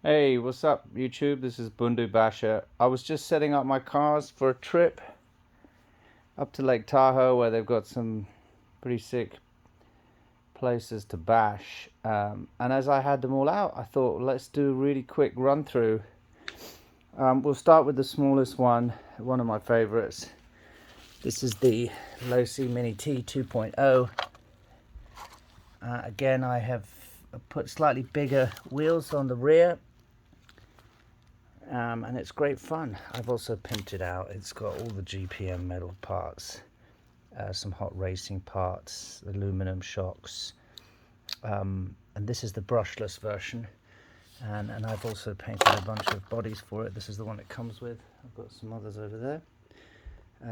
Hey, what's up, YouTube? This is Bundu Basher. I was just setting up my cars for a trip up to Lake Tahoe, where they've got some pretty sick places to bash. And as I had them all out, I thought, let's do a really quick run through. We'll start with the smallest one of my favorites. This is the Losi Mini T 2.0. Again, I have put slightly bigger wheels on the rear. And it's great fun. I've also pimped it out. It's got all the GPM metal parts, some hot racing parts, aluminum shocks, and this is the brushless version. And I've also painted a bunch of bodies for it. This is the one it comes with. I've got some others over there.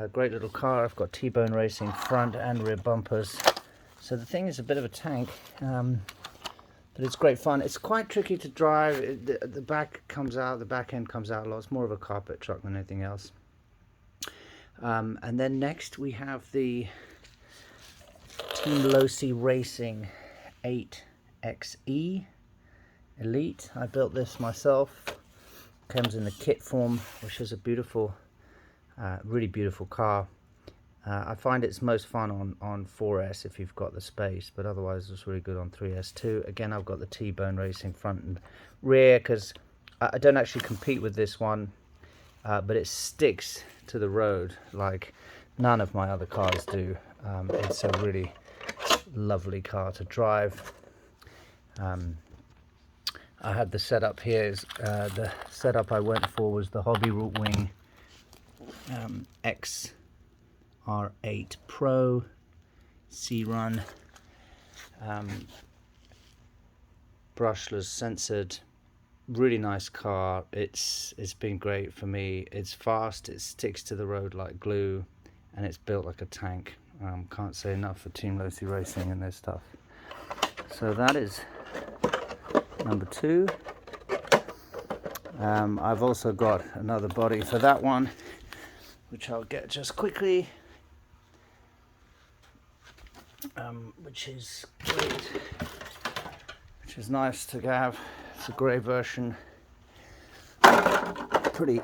Great little car. I've got T-bone racing front and rear bumpers. So the thing is a bit of a tank. But it's great fun. It's quite tricky to drive. The back end comes out a lot. It's more of a carpet truck than anything else. And then next we have the Team Losi Racing 8XE Elite. I built this myself. Comes in the kit form, which is a beautiful, really beautiful car. I find it's most fun on 4S if you've got the space, but otherwise it's really good on 3S too. Again, I've got the T-bone racing front and rear because I don't actually compete with this one, but it sticks to the road like none of my other cars do. It's a really lovely car to drive. I had the setup here. The setup I went for was the Hobby Root Wing R8 Pro C-Run, brushless, censored, really nice car. It's been great for me. It's fast, it sticks to the road like glue, and it's built like a tank. Can't say enough for Team Losi Racing and their stuff. So that is number 2. I've also got another body for that one, which I'll get just quickly. Which is great, which is nice to have. It's a grey version, pretty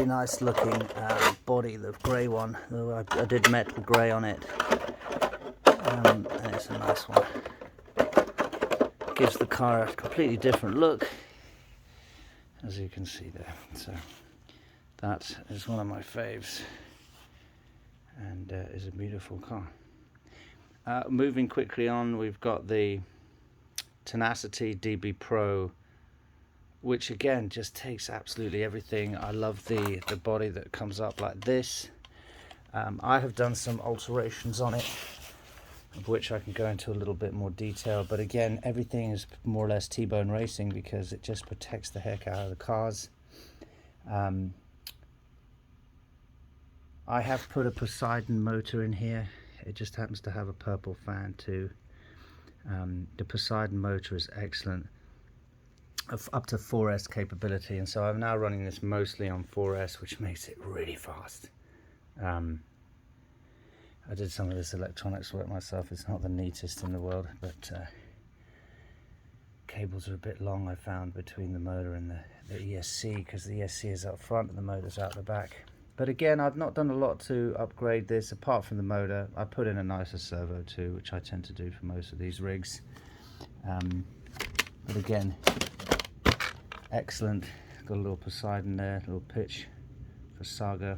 nice looking body, the grey one. I did metal grey on it, and it's a nice one. Gives the car a completely different look, as you can see there. So that is one of my faves, and is a beautiful car. Moving quickly on, we've got the Tenacity DB Pro, which again just takes absolutely everything. I love the body that comes up like this. I have done some alterations on it, of which I can go into a little bit more detail, but again, everything is more or less T-bone racing because it just protects the heck out of the cars. I have put a Poseidon motor in here. It just happens to have a purple fan too. The Poseidon motor is excellent, up to 4S capability, and so I'm now running this mostly on 4S, which makes it really fast. I did some of this electronics work myself. It's not the neatest in the world, but cables are a bit long, I found, between the motor and the ESC, because the ESC is up front and the motor's out the back. But again, I've not done a lot to upgrade this apart from the motor. I put in a nicer servo too, which I tend to do for most of these rigs. But again, excellent. Got a little Poseidon there, a little pitch for Saga.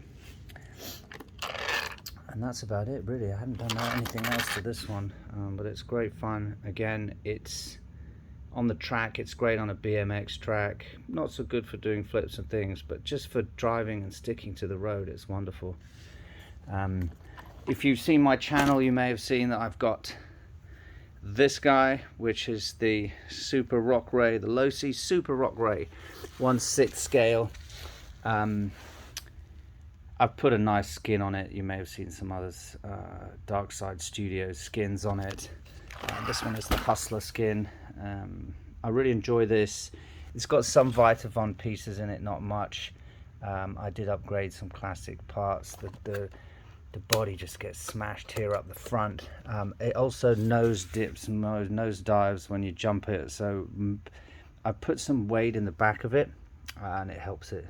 And that's about it really. I haven't done anything else to this one, but it's great fun. Again, it's on the track, it's great on a BMX track. Not so good for doing flips and things, but just for driving and sticking to the road, it's wonderful. If you've seen my channel, you may have seen that I've got this guy, which is the Super Rock Ray, the Losi Super Rock Ray, 1/6 scale. I've put a nice skin on it. You may have seen some others, Dark Side Studios skins on it. This one is the Hustler skin. I really enjoy this. It's got some Vitavon pieces in it, not much. I did upgrade some classic parts. The body just gets smashed here up the front. It also nose dips and nose dives when you jump it, so I put some weight in the back of it, and it helps it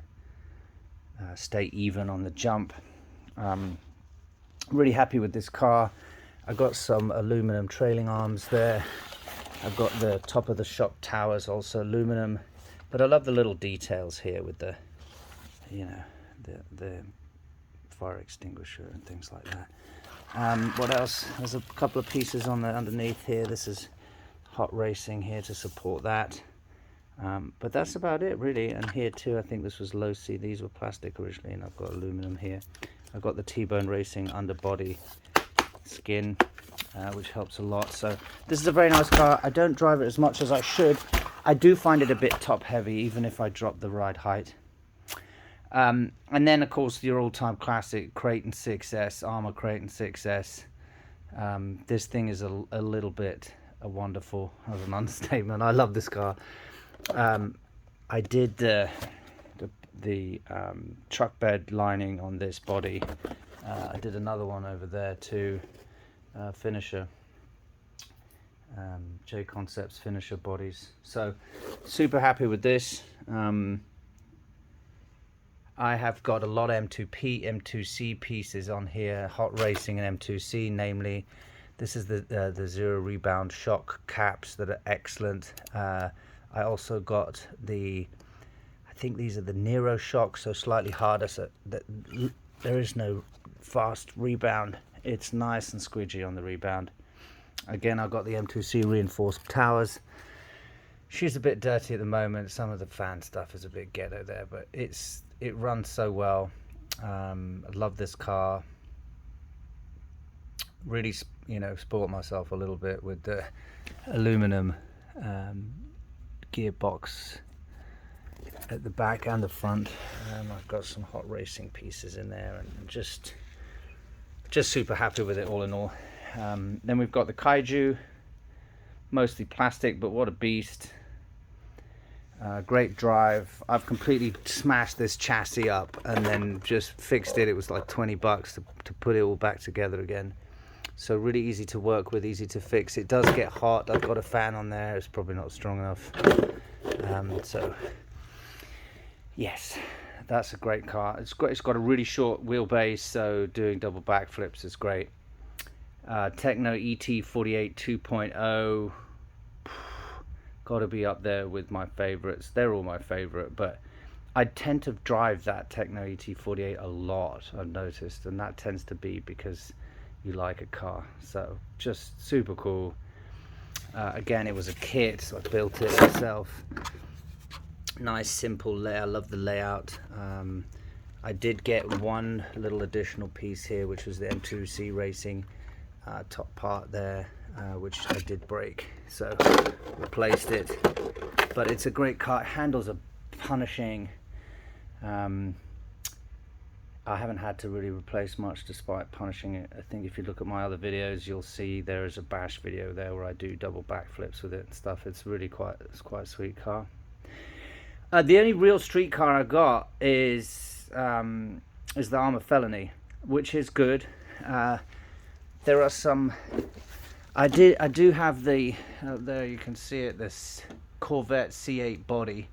stay even on the jump. Really happy with this car. I got some aluminum trailing arms there. I've got the top of the shock towers also aluminum, but I love the little details here with the, you know, the fire extinguisher and things like that. What else? There's a couple of pieces on the underneath here. This is hot racing here to support that. But that's about it really. And here too, I think this was Losi. These were plastic originally, and I've got aluminum here. I've got the T-Bone Racing underbody skin, which helps a lot. So this is a very nice car. I don't drive it as much as I should. I do find it a bit top heavy, even if I drop the ride height. And then of course your all-time classic Kraton 6S, arrma Kraton 6S. This thing is a little bit wonderful, as an understatement. I love this car. I did the truck bed lining on this body. I did another one over there too, finisher, J Concepts finisher bodies. So super happy with this. I have got a lot of M2P, M2C pieces on here, hot racing and M2C, namely this is the zero rebound shock caps that are excellent. I also got I think these are the Nero shocks, so slightly harder, so that there is no fast rebound. It's nice and squidgy on the rebound. Again, I've got the M2C reinforced towers. She's a bit dirty at the moment. Some of the fan stuff is a bit ghetto there, but it runs so well. I love this car. Really, you know, spoiled myself a little bit with the aluminum gearbox at the back and the front. I've got some hot racing pieces in there, and just super happy with it all in all. Then we've got the Kaiju, mostly plastic, but what a beast. Great drive. I've completely smashed this chassis up and then just fixed it. It was like 20 bucks to put it all back together again. So really easy to work with, easy to fix. It does get hot. I've got a fan on there. It's probably not strong enough. So yes, that's a great car. It's got a really short wheelbase, so doing double backflips is great. Techno ET48 2.0, got to be up there with my favorites. They're all my favorite, but I tend to drive that Techno ET48 a lot, I've noticed, and that tends to be because you like a car. So just super cool. Again, it was a kit, so I built it myself. Nice simple layout. I love the layout. I did get one little additional piece here, which was the M2C Racing top part there, which I did break, so replaced it. But it's a great car. It handles are punishing. I haven't had to really replace much despite punishing it. I think if you look at my other videos, you'll see there is a bash video there where I do double backflips with it and stuff. It's really quite a sweet car. The only real street car I got is the arrma Felony, which is good. There are some. I do have the there you can see it, this Corvette C8 body.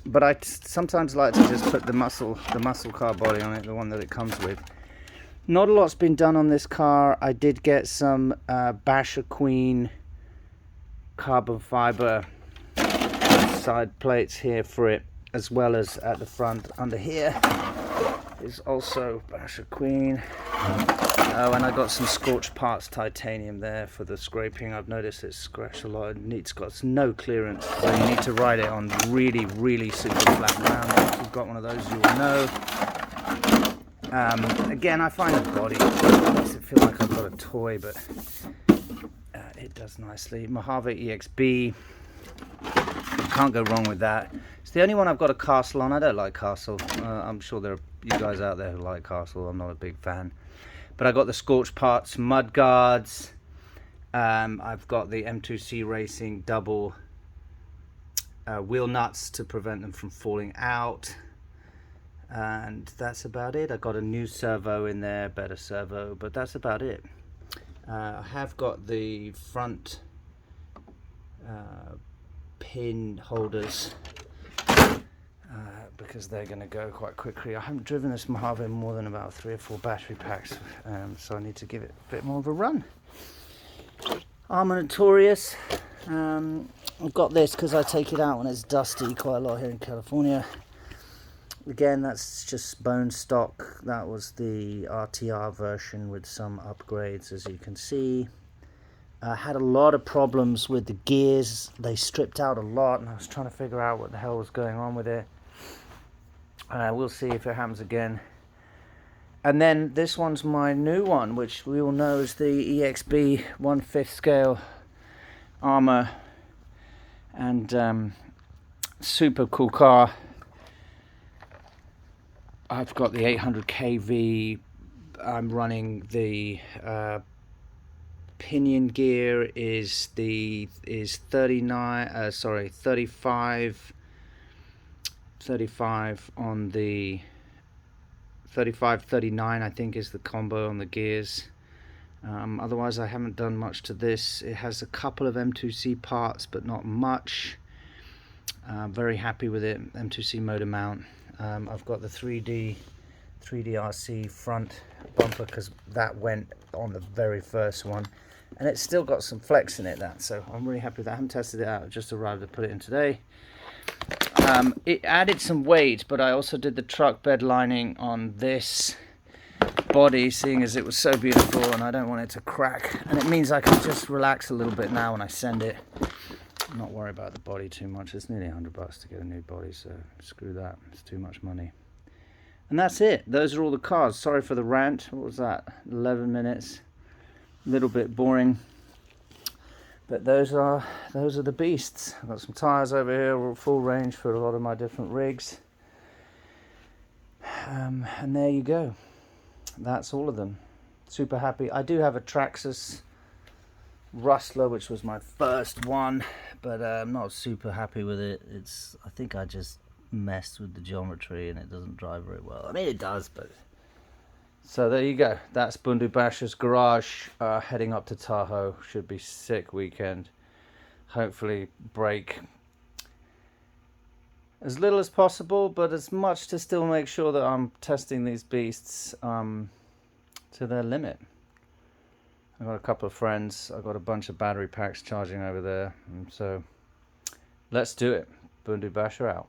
But I sometimes like to just put the muscle car body on it, the one that it comes with. Not a lot's been done on this car. I did get some Basher Queen carbon fiber side plates here for it, as well as at the front under here is also Basher Queen. Oh, and I got some scorched parts titanium there for the scraping. I've noticed it's scratched a lot. It's got no clearance, so you need to ride it on really super flat ground. If you've got one of those, you will know. Again, I find the body makes it feel like I've got a toy, but it does nicely. Mojave EXB, you can't go wrong with that. It's the only one I've got a Castle on. I don't like Castle. I'm sure there are you guys out there who like Castle. I'm not a big fan. But I got the scorched parts, mud guards. I've got the M2C Racing double wheel nuts to prevent them from falling out. And that's about it. I got a new servo in there, better servo, but that's about it. I have got the front pin holders because they're going to go quite quickly. I haven't driven this Mojave more than about 3 or 4 battery packs, so I need to give it a bit more of a run. arrma Notorious. I've got this because I take it out when it's dusty quite a lot here in California. Again, that's just bone stock. That was the RTR version with some upgrades, as you can see. I had a lot of problems with the gears. They stripped out a lot, and I was trying to figure out what the hell was going on with it. We'll see if it happens again. And then this one's my new one, which we all know is the EXB 1/5 scale arrma, and super cool car. I've got the 800 kV. I'm running the pinion gear is 35 on the 35-39, I think, is the combo on the gears. Otherwise I haven't done much to this. It has a couple of M2C parts, but not much. Very happy with it. M2C motor mount. I've got the 3D RC front bumper because that went on the very first one, and it's still got some flex in it, so I'm really happy with that. I haven't tested it out. I've just arrived to put it in today. It added some weight, but I also did the truck bed lining on this body, seeing as it was so beautiful and I don't want it to crack, and it means I can just relax a little bit now when I send it, not worry about the body too much. It's nearly $100 to get a new body, so screw that, it's too much money. And that's it. Those are all the cars. Sorry for the rant. What was that, 11 minutes? A little bit boring, but those are the beasts. I've got some tires over here. We're at full range for a lot of my different rigs, and there you go. That's all of them. Super happy. I do have a Traxxas Rustler, which was my first one, but I'm not super happy with it. I think I just messed with the geometry and it doesn't drive very well. I mean, it does, but... So there you go. That's Bundu Basher's garage, heading up to Tahoe. Should be sick weekend. Hopefully break as little as possible, but as much to still make sure that I'm testing these beasts to their limit. I've got a couple of friends. I've got a bunch of battery packs charging over there. And so let's do it. Bundu Basher out.